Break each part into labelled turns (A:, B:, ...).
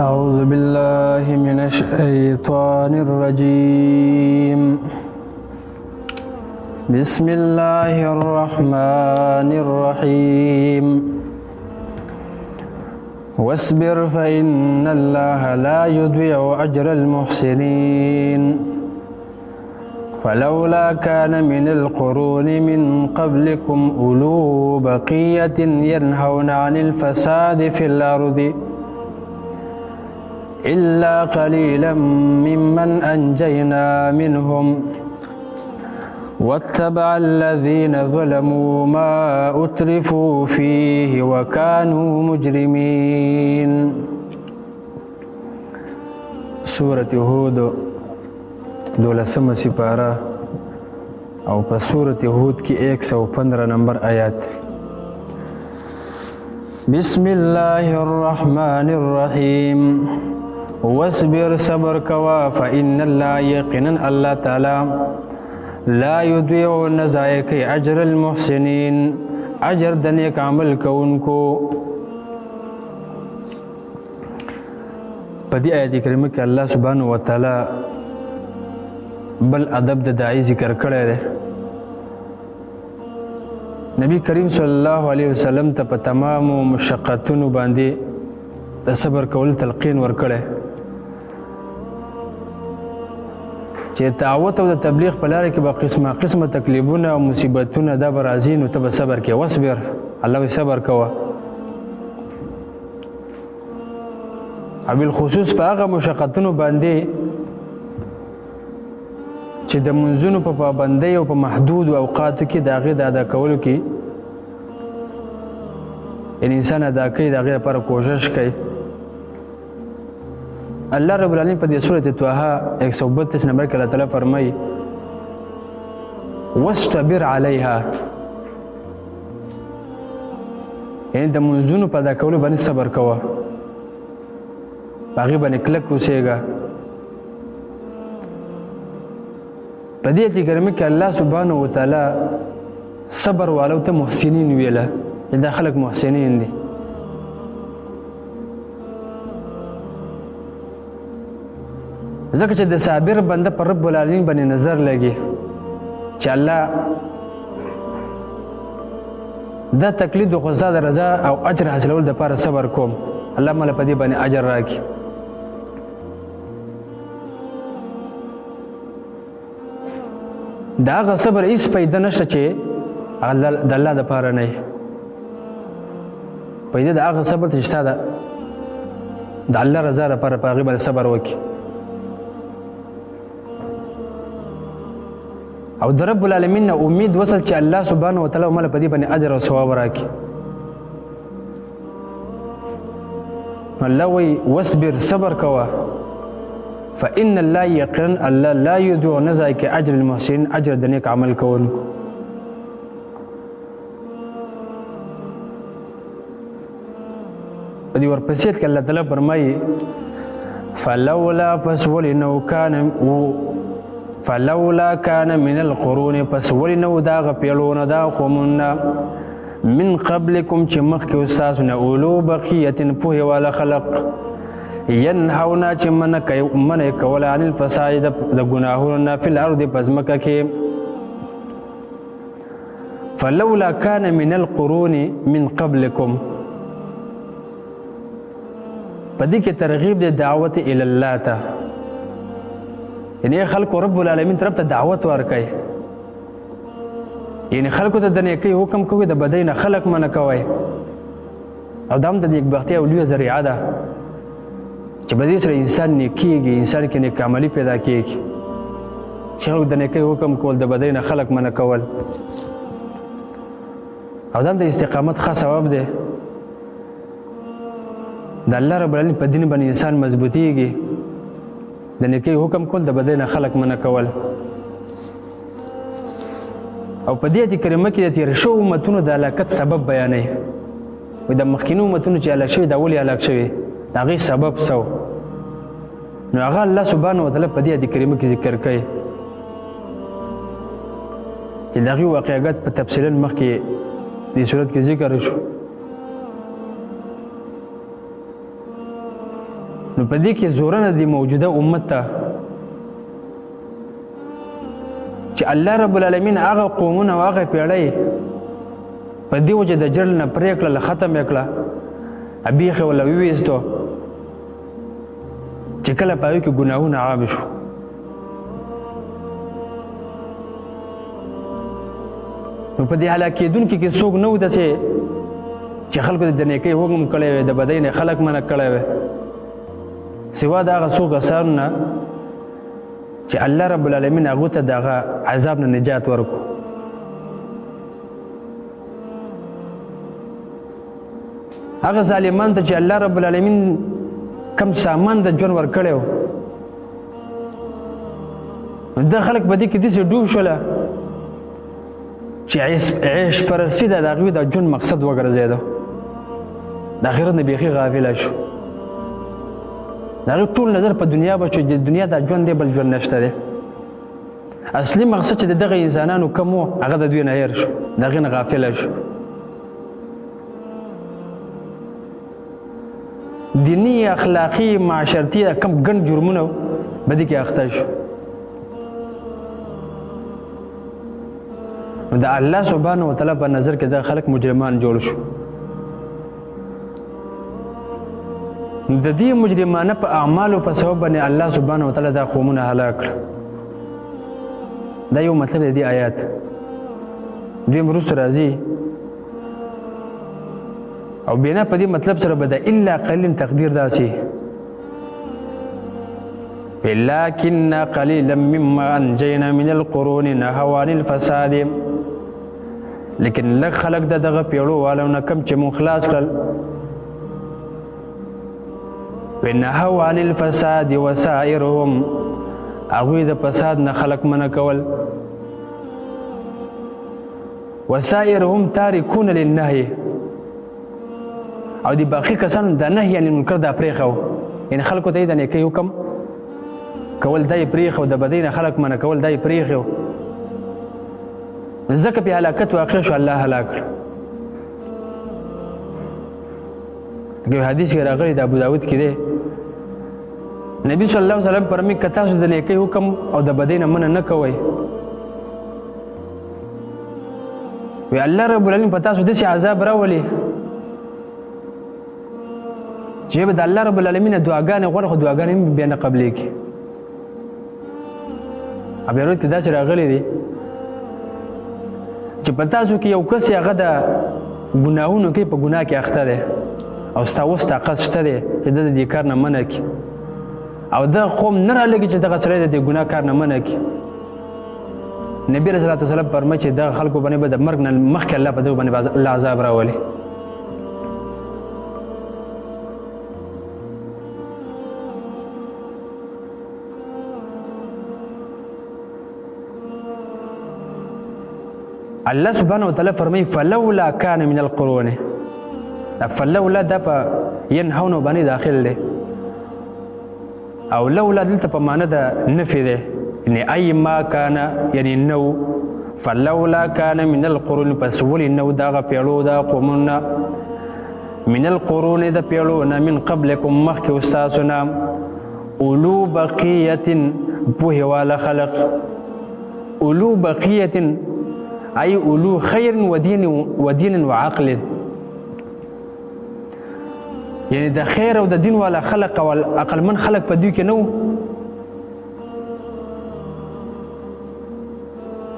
A: أعوذ بالله من الشيطان الرجيم بسم الله الرحمن الرحيم واصبر فإن الله لا يضيع أجر المحسنين فلولا كان من القرون من قبلكم أولو بقية ينهون عن الفساد في الأرض إلا قليلا ممن أنجينا منهم واتبع الذين ظلموا ما أترفوا فيه وكانوا مجرمين. سورة هود 12 سپارہ او په سورة هود کی 115 نمبر آیات. بسم الله الرحمن الرحیم واصبر صبر کوا فإن الله یقینا الله تعالی لا یضيع نزائق اجر المحسنین اجر د نیک عمل کوونکو. په دې آیت کریمه کې الله سبحانه و تعالی بل ادب د داعی ذکر کړی دی. نبی کریم صلی الله علیه وسلم ته په تمامو مشقتونو باندې د صبر کول تلقین ورکړی چې دعوت او د تبلیغ په لاره کې به قسمه تکلیفونه او مصیبتونه دا به راځي، نو ته به صبر کې واصبر، الله وی صبر کوه. او بالخصوص په هغه مشقتونو باندې چې د منځونو په پابندۍ او په محدود اوقاتو کې د هغې د ادا کولو کې انسان ادا کوي، د هغې لپاره کوشش کوي. الله رب العالمین په دې سورة طه 132 نمبر کې الله تعالی فرمایي واصطبر علیها، یعنی د منځونو په ادا کولو باندې صبر کوه، په هغې باندې کلک اوسېږه. په دې آیت کریمه کې الله سبحانه و تعالی صبر والو ته محسنین ویله، دا خلک محسنین دي. ځکه چې د صابر بنده پر رب العالمین باندې نظر لګي چې الله دا تکلیف د خدا د رضا او اجر حاصلول دپاره صبر کوم، الله مله په دې باندې اجر راکړي. دا هغه صبر هیڅ پیدا نشته چې د الله دپاره نه وي. پیدا د هغه صبر ته چې ستا د الله رضا دپاره په هغې باندې صبر وکړي او د رب العالمین نه امید وصل چې الله سبحانه وتعالی مله په دې باندې اجر او ثواب راکړي. الله وایي واصبر صبر کوه فإن الله یقینا الله لا یضيع نزائق اجر المحسنین اجر د نیک عمل کوونکو. په دې ورپسې کې الله تعالی فرمایي فلولا پس ولې نو فلولا کان من القرون پس ولې نو دا هغه پیړونه دا قومونه من قبلکم چې مخکې ستاسو نه اولو بقیة پوهې والا خلق ینهونا چې منع کول عن الفساد د ګناهونو نه فی الارض په ځمکه کې. فلولا کان من القرون من قبلکم، په دې کې ترغیب د دعوت الی الله ته، یعنی خلکو رب العالمین طرف ته دعوت ورکوي، یعنی خلکو ته د نیکۍ حکم کوي، د بدۍ نه خلک منع کوي. او دا هم د نیکبختۍ او لویه ذریعه ده چې په دې سره انسان نیکېږي، انسان کې نیک عملي پیدا کېږي چې خلکو د نیکۍ حکم کول، د بدۍ نه خلک منع کول. او دا هم د استقامت ښه سبب دی. د الله رب العالمین په دین باندې انسان مضبوطېږي، د نیکۍ حکم کول، د بدۍ نه خلک منع کول. او په دې آیت کریمه کې د تېر شوو امتونو د هلاکت سبب بیانوي. وایي د مخکینو امتونو چې هلاک شوي دا ولې هلاک شوي، د هغې سبب څه و، نو هغه الله سبحانه وتعالی په دې آیت کریمه کې ذکر کوي چې د هغې واقعات په تفصیلا مخکې دې صورت کې ذکر شو. نو په دې کې زورنه دی موجوده امت ته چې الله رب العالمین هغه قومونه او هغه پیړۍ په دې وجه د جرل نه پرې کړله ختم یې کړه ابیخې ولا ویویستو چې کله په هغوی کې ګناهونه عام شو نو په دې هلاکېدونکي کې څوک نه و داسې چې خلکو د نیکۍ حکم کړی وی د بدۍ نه خلک منع کړی وی سوا د هغه څو کسانو نه چې الله رب العالمین هغو ته د هغه عذاب نه نجات ورکړو هغه ظالمان ته چې الله رب العالمین کم سامان د ژوند ورکړی و نو دا خلک په دې کې داسې ډوب شوله چې عیش پرستي د هغوی د ژوند مقصد وګرځېده د آخرت نه بیخي غافله شو د هغوی ټول نظر په دنیا به شو چې دنیا دا ژوند دی بل ژوند نشته دی اصلي مقصد چې د دغه انسانانو کم و هغه د دوی نه هیر شو د هغې نه غافله شو دینی اخلاقی معاشرتی کم ګڼ جرمونه به دې کې اخته شو نو د الله سبحانه وتعالی په نظر کې دا خلک مجرمان جوړ شو د دې مجرمانه په اعمالو په سبب باندې الله سبحانه وتعالی دا قومونه هلاک کړل دا یو مطلب دی د دې آیات دویم وروسته راځي او بنا په دې مطلب سره به د الا قلیل تقدیر داسې لكن قليلا مما انجينا من القرون نهوا عن الفساد لیکن لږ خلک د دغه پیړو والو نه کم چې مونږ خلاص کړل ونهوا عن الفساد وسائرهم هغوی د فساد نه خلک منع کول وسائرهم تارکون للنهي او دی باقی کسانو د نهي عن المنکر دا پرېښو یعنې خلکو ته یې د نیکۍ حکم کول دا یې پرېښو د بدۍ نه خلک منع کول دا یې پرېښو ځکه پې هلاکت واقع شو الله هلاک کړ یو حدیث کې راغلی د ابو داود کې دی نبی صلی الله علیه وسلم فرمایي که تاسو د نیکۍ حکم او د بدۍ نه منع نه کوئ وی الله رب العالمین په تاسو داسې عذاب راولي چې به د الله رب العالمین دعاګانې غواړي خو دعاګانې هم بیا نه قبلېږي بیا وروسته داسې راغلی دی چې په تاسو کې یو کس هغه د ګناهونو کوي په ګناه کې اخته دی او ستا اوس طاقت شته دی چې د دې کار نه منع کړي او دا قوم نه رالګي چې دغه سړی د دې ګناه کار نه منع کړي نبی رسول الله صلی الله علیه وسلم فرمایي چې دغه خلکو باندې به د مرګ نه مخکې الله په دغه باندې الله عذاب راولي الله سبحانه وتعالى فرمي فلولا كان من القرون فلولا دا په ينهون باندې داخل دی او لولا دلته په معنی د نفي دی یعنی اي ما كان یعنی نو فلولا كان من القرون پس ولي نو دغه پیړو دا قومونه من القرون دا پیړو من قبلكم مخکې استاسنا اولو بقيه په والا خلق اولو بقيه أي أولو خير ودين وعقل يعني دا خير او دا دين ولا خلق والأقل من خلق بديو كنو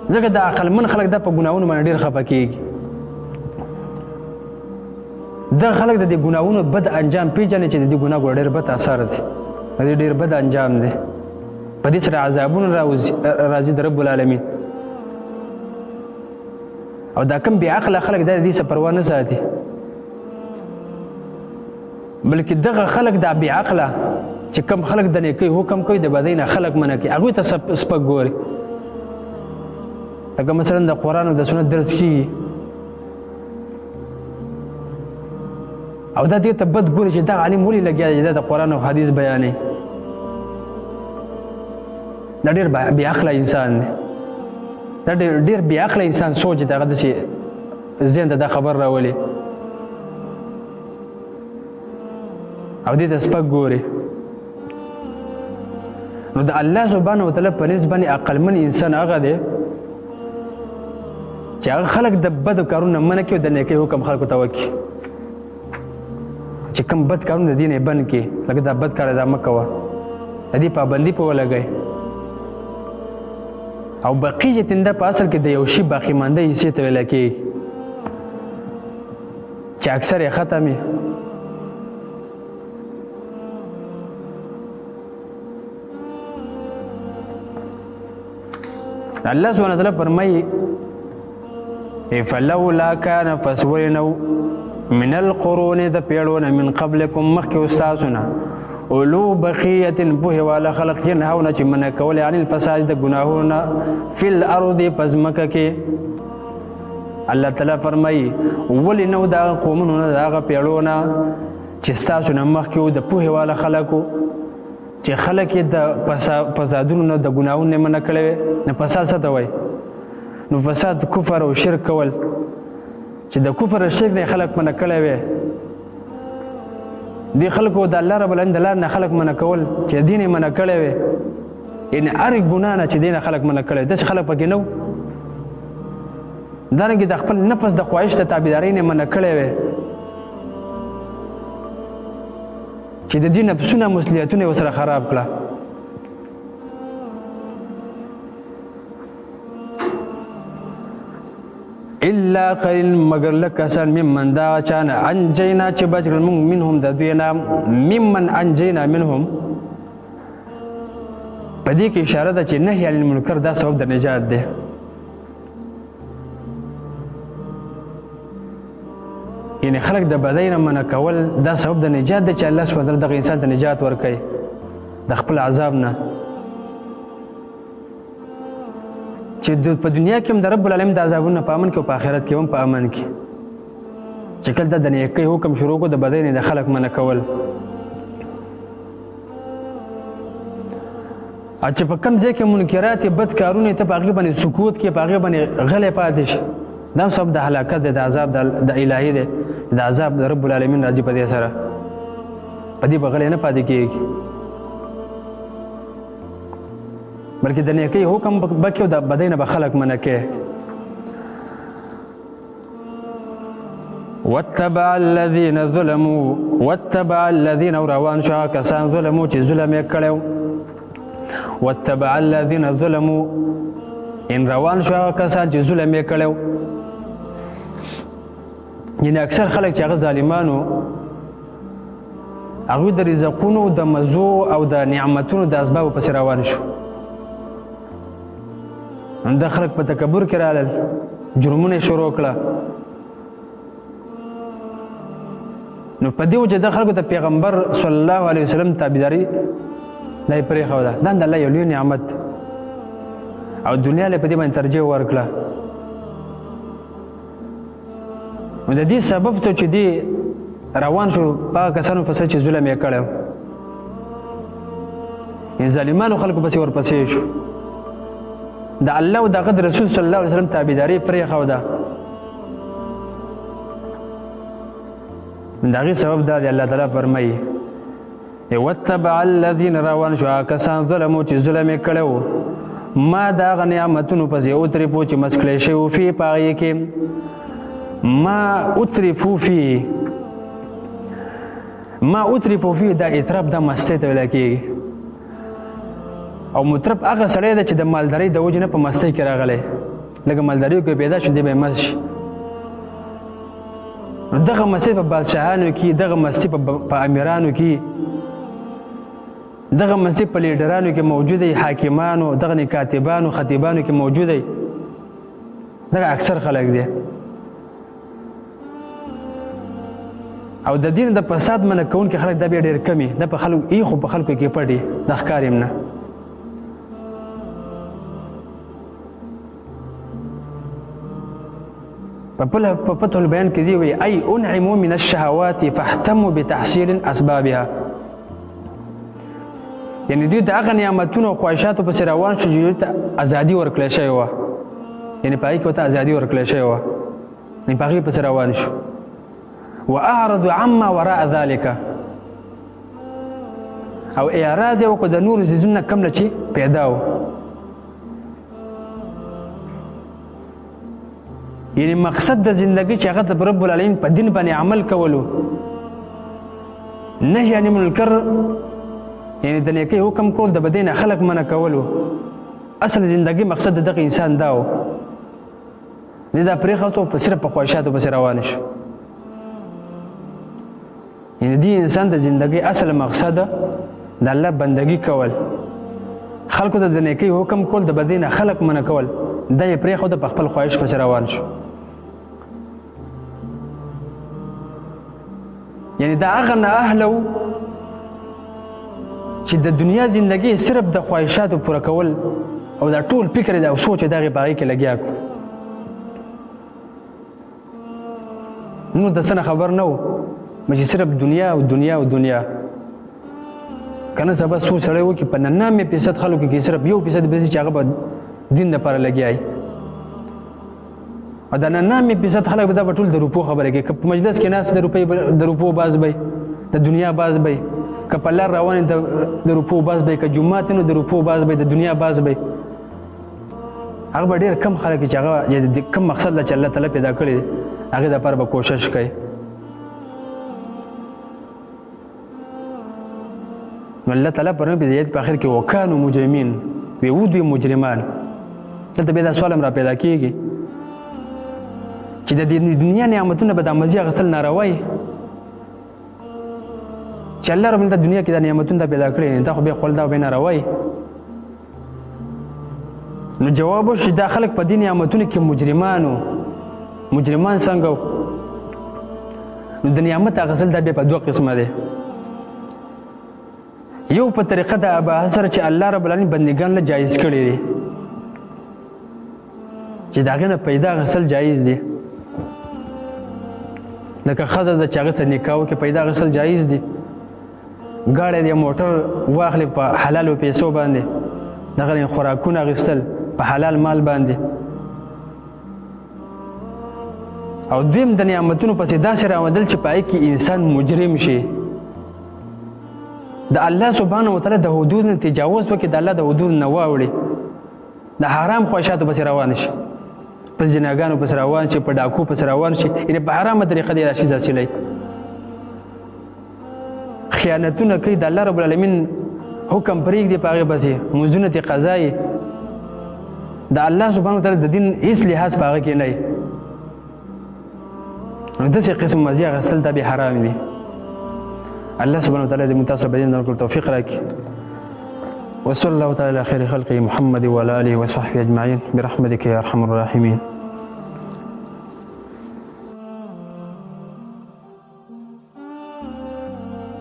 A: ځکه دا عقل من خلق دا په ګناهونو باندې ډېر خفه کېږي دا خلق د دې ګناهونو بد انجام پیژني چې د دې ګناه ډېر بد اثر دی د دې ډېر بد انجام دی په دې سره عذابونه راځي د رب العالمین او دا کم بی عقل خلق دا دې څه پروا نه ساتي بلکې دغه خلق دا بی عقل چې کم خلق د نیکۍ حکم کوي د بدۍ نه خلق منع کوي هغوی ته سپک ګوري لکه مثلا د قرآن او د سنت درس کېږي او دا دې ته بد ګوري چې دغه عالم ولې لګیا دی چې دا د قرآن او حدیث بیانوي دا ډېر بی عقله انسان دی دا ډېر بې عقله انسان سوچ دی هغه داسې ذهن ته دا خبر راولي او دې ته سپک ګوري نو د الله سبحانه وتعالی په نسبت باندې عقلمن انسان هغه دی چې هغه خلک د بد کارونه منع کوي د نیکۍ حکم خلکو ته وکړي چې کوم بد کارونه د دین یې بند کړي لکه دا بد کار دا مه کوه د دې پابندي په ولګئ او بقیه دا په اصل کې د یو شي باقي مانده حصې ته ویل کېږي چې اکثر یې ختم وي الله سبحانه وتعالی فرمایي فلولا كان فسولنو من القرون د پیړونه من قبلكم مخکې استاسونه اولو بقیة بوه والا خلق ینهون چې منع کول عن الفساد د ګناهونه فی الارض پزمکه کې الله تعالی فرمایي ولی نو دا قومونه دا پیړونه چې ستاسو نه مخکې د پوه والا خلقو چې خلک د فسادونو د ګناهونو منع کړي نه فساد څه ته وایي نو فساد کفر او شرک کول چې د کفر او شرک نه خلک منع کړي وي دی خلکو د الله رب العالمین د لار نه خلک منع کول چې دین یې منع کړی وي یعنې هر ګناه نه چې دین خلک منع کړی وي داسې خلک پکې نه وو دارنګې د خپل نفس د خواهش د تابعدارۍ نه منع کړی وي چې د دې نفسونه مسلیتونه یې ورسره خراب کړه الا قلیل مگر لږ کسان ممن دا چانه انجینا چې بچ کړل موږ منهم د دوی نه ممن انجینا منهم په دې کې اشاره ده چې نهي عن المنکر دا سبب د نجات دی یعنې خلک د بدۍ نه منع کول دا سبب د نجات دی چې الله سبحانه وتعالی دغه انسان ته نجات ورکوي د خپل عذاب نه چې په دنیا کې هم د رب العالمین د عذابونو په امن کې او په آخرت کې هم په امن کې چې کله د نیکۍ حکم شروع کړو د بدۍ نه د خلک منع کول او چې په کوم ځای کې منکرات بد کارونه ته په هغې باندې سکوت کې په هغې باندې غلی پاتې شي دا هم سبب د هلاکت دی د عذاب د الهي دی د عذاب د رب العالمین راځي په دې سره په دې به غلی نه پاتې کېږي بلکې د نیکۍ حکم بکې او د بدۍ نه به خلک منع کوي واتبع الذین روان شو هغه کسان ظلمو چې ظلم یې کړی واتبع الذین ظلمو ان روان شو هغه کسان چې ظلم یې کړی یعنې اکثر خلک چې هغه ظالمانو هغوی د رزقونو د مزو او د نعمتونو د اسبابو پسې روان شو نو دا خلک په تکبر کې رالل جرمونه شروع کړه نو په دې وجه د خلکو د پیغمبر صلی الله علیه وسلم تابعداري دا یې پرېښوده دا د الله یو لوی نعمت او دنیا له په دې باندې ترجیح ورکړه نو د دې سبب څه چې دی روان شو په کسانو پسې چې ظلم یې کړی یې ظالمانو خلکو پسې ورپسې شو د الله او د رسول صلی الله علیه وسلم تابعداري پرېښوده د هغې سبب دا دی الله تعالی فرمایي واتبع الذین روان شو هغه کسان ظلمو چې ظلم یې کړی و ما د هغه نعمتونو پسې اترفو چې مسکلی شوي و فی په هغې کې ما اترفو فی دا اطراف دا مستۍ ته ویلی کېږي او مطرب هغه سړی دی چې د مالدارۍ د وجې نه په مستۍ کې راغلی لکه مالدارۍ کې پیدا شو دی به یې مست شي نو دغه مستۍ په بادشاهانو کې دغه مستۍ په امیرانو کې دغه مستۍ په لیډرانو کې موجود دی حاکمانو دغه کاتبانو خطیبانو کې موجود دی دغه اکثر خلک دی او د دین د فساد منع کوونکي خلک دا بیا ډېر کمي دا په خلکو ایخو په خلکو کې پټ دا ښکار یم نه په فتح البیان کې دی وی ای انعموا من الشهوات فاحتموا بتحصیل اسبابها یعنی دوی د هغه نعمتونو او خواهشاتو پسې روان شو چې دوی ته ازادي ورکړل شوې وه یعنې په هغې کې ورته ازادي ورکړل شوې وه یعنې په هغې پسې روان شو واعرضوا عما وراء ذلك او اعراض یې وکړو د نورو څیزونو نه کوم نه چې پیدا و. یعنې مقصد د زندګۍ چې هغه د رب العالمین په دین باندې عمل کولو، نهی عن المنکر یعنې د نیکۍ حکم کول، د بدۍ نه خلک منع کولو. اصل زندګۍ مقصد د دغه انسان دا و. نه دا پرېښودو په صرف په خواهشاتو پسې روان شو. یعنې دې انسان د زندګۍ اصل مقصد د الله بندګي کول، خلکو ته د نیکۍ حکم کول، د بدۍ نه خلک منع کول، دا یې پرېښوده، په خپل خواهش پسې روان شو. یعنې دا هغه نااهله و چې د دنیا زندګۍ صرف د خواهشاتو پوره کول او دا ټول فکر او سوچ یې د هغې په هغې کې لګیا کړو. نور د څه نه خبر نه و چې صرف دنیا او دنیا او دنیا. که نه سبا څو سړی وکړي په 99% خلکو کې صرف 1% به چې هغه به دین دپاره لګیا وي، او دا 99% خلک به دا به ټول د روپو خبرې کوي. که په مجلس کې ناست د روپو باز به د دنیا باز به، که په لار روان د روپو باز به، که جومات نو د روپو باز به، د دنیا باز به. هغه به ډېر کم خلک چې هغه د کم مقصد له چې الله تعالی پیدا کړی دی هغې دپاره به کوشش کوي. نو الله تعالی پر نبی د آیت په آخر کې وکانو مجرمین، وی ودوی مجرمان. دلته بیا دا سوال هم را پیدا کېږي چې د دنیا نعمتونه به دا مزې اخیستل ناروا وي چې الله رب العالمین د دنیا کې دا نعمتونه دا پیدا کړي، دا خو بیا خوړل دا به ناروا وي. نو جواب وشي دا خلک په دې نعمتونو کې مجرمان څنګه و؟ نو د نعمت اخیستل دا بیا په دوه قسمه دی. یو په طریقه د اباحت سره چې الله رب العالمین بندګان له جایز کړي دي چې د هغې نه پیدا اخیستل جایز دي، لکه ښځه ده چې هغې ته نکاح وکړي پیدا اخیستل جایز دي، ګاډی دی موټر واخلي په حلالو پیسو باندې، دغه خوراکونه اخیستل په حلال مال باندې. او دویم د نعمتونو پسې داسې راودل چې په هغې کې انسان مجرم شي، د الله سبحانه وتعالی د حدود نه تجاوز وکړي، د الله د حدود نه واوړي، د حرام خواهشاتو پسې روان شي، په زناګانو پسې روان شي، په ډاکو پسې روان شي، یعنې په حرامه طریقه دې دا شي حاصلوي. خیانتونه کوي، د الله رب العالمین حکم پرېږدي په هغې پسې، مزدونه ترې قضا یي، د الله سبحانه وتعالی د دین هېڅ لحاظ په هغه کې نه وي. نو داسې قسم مزې اخیستل دا بې حرام دي. الله سبحانه وتعالى دې موږ تاسو په دې باندې توفیق راکړي. وصلى الله تعالى على خير خلقه محمد وعلى آله وصحبه أجمعين برحمتك يا أرحم الراحمين.